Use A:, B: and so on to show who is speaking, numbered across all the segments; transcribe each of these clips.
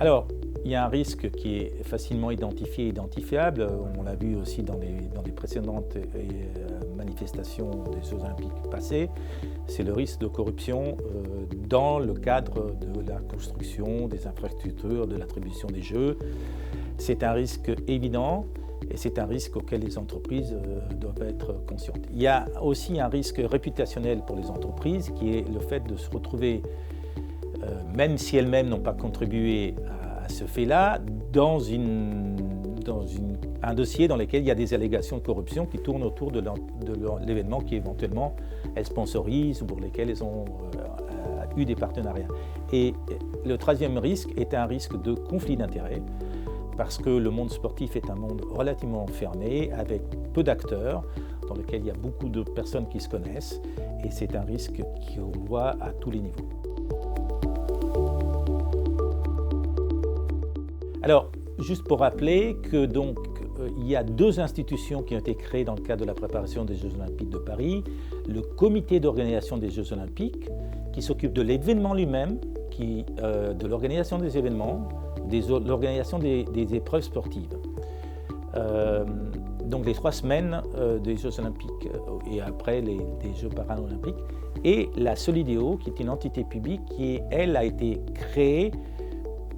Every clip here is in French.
A: Alors, il y a un risque qui est facilement identifié et identifiable. On l'a vu aussi dans les précédentes manifestations des Jeux Olympiques passés. C'est le risque de corruption dans le cadre de la construction des infrastructures, de l'attribution des Jeux. C'est un risque évident et c'est un risque auquel les entreprises doivent être conscientes. Il y a aussi un risque réputationnel pour les entreprises qui est le fait de se retrouver, même si elles-mêmes n'ont pas contribué à ce fait-là, dans un dossier dans lequel il y a des allégations de corruption qui tournent autour de l'événement qui éventuellement elles sponsorisent ou pour lesquels elles ont eu des partenariats. Et le troisième risque est un risque de conflit d'intérêts, parce que le monde sportif est un monde relativement fermé, avec peu d'acteurs, dans lequel il y a beaucoup de personnes qui se connaissent, et c'est un risque qu'on voit à tous les niveaux. Alors, juste pour rappeler que donc, il y a deux institutions qui ont été créées dans le cadre de la préparation des Jeux Olympiques de Paris. Le comité d'organisation des Jeux Olympiques, qui s'occupe de l'événement lui-même, de l'organisation des événements, de l'organisation des épreuves sportives. Donc les 3 semaines des Jeux Olympiques et après des Jeux paralympiques. Et la Solideo, qui est une entité publique qui, elle, a été créée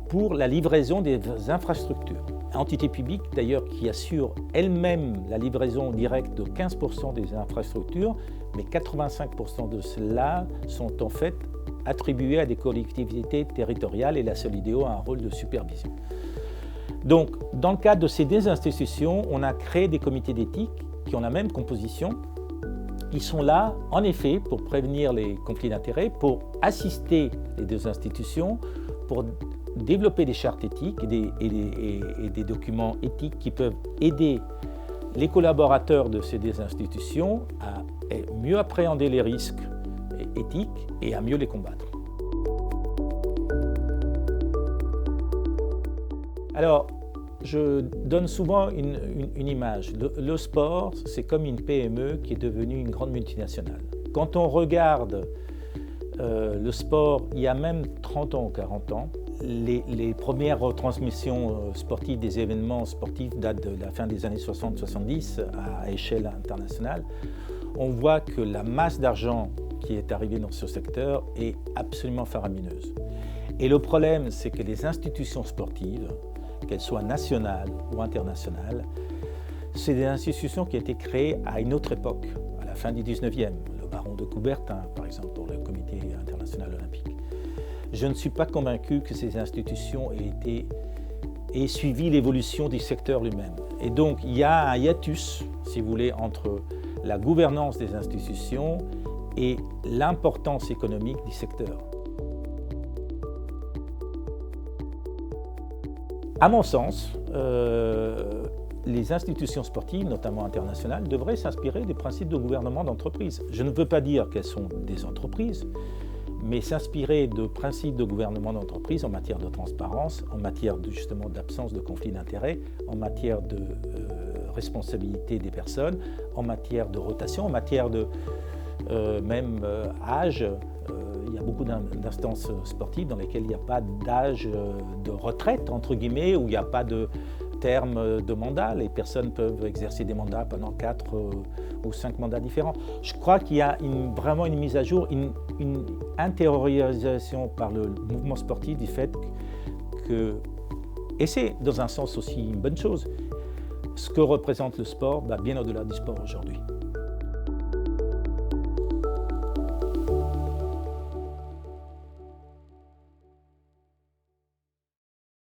A: pour la livraison des infrastructures. Entité publique d'ailleurs qui assure elle-même la livraison directe de 15% des infrastructures, mais 85% de cela sont en fait attribués à des collectivités territoriales et la Solideo a un rôle de supervision. Donc, dans le cadre de ces deux institutions, on a créé des comités d'éthique qui ont la même composition. Ils sont là, en effet, pour prévenir les conflits d'intérêts, pour assister les deux institutions, pour développer des chartes éthiques et des documents éthiques qui peuvent aider les collaborateurs de ces deux institutions à mieux appréhender les risques éthiques et à mieux les combattre. Alors, je donne souvent une image. Le sport, c'est comme une PME qui est devenue une grande multinationale. Quand on regarde le sport, il y a même 30 ans ou 40 ans, les premières retransmissions sportives des événements sportifs datent de la fin des années 60-70 à échelle internationale. On voit que la masse d'argent qui est arrivée dans ce secteur est absolument faramineuse. Et le problème, c'est que les institutions sportives, qu'elles soient nationales ou internationales, c'est des institutions qui ont été créées à une autre époque, à la fin du 19e, le baron de Coubertin, par exemple, pour le Comité international olympique. Je ne suis pas convaincu que ces institutions aient suivi l'évolution du secteur lui-même. Et donc, il y a un hiatus, si vous voulez, entre la gouvernance des institutions et l'importance économique du secteur. À mon sens, les institutions sportives, notamment internationales, devraient s'inspirer des principes de gouvernement d'entreprise. Je ne veux pas dire qu'elles sont des entreprises, mais s'inspirer de principes de gouvernement d'entreprise en matière de transparence, en matière justement d'absence de conflit d'intérêts, en matière de responsabilité des personnes, en matière de rotation, en matière de même âge. Il y a beaucoup d'instances sportives dans lesquelles il n'y a pas d'âge de retraite, entre guillemets, où il n'y a pas de terme de mandat. Les personnes peuvent exercer des mandats pendant 4 ou 5 mandats différents. Je crois qu'il y a vraiment une mise à jour, une intériorisation par le mouvement sportif du fait que, et c'est dans un sens aussi une bonne chose, ce que représente le sport, bien au-delà du sport aujourd'hui.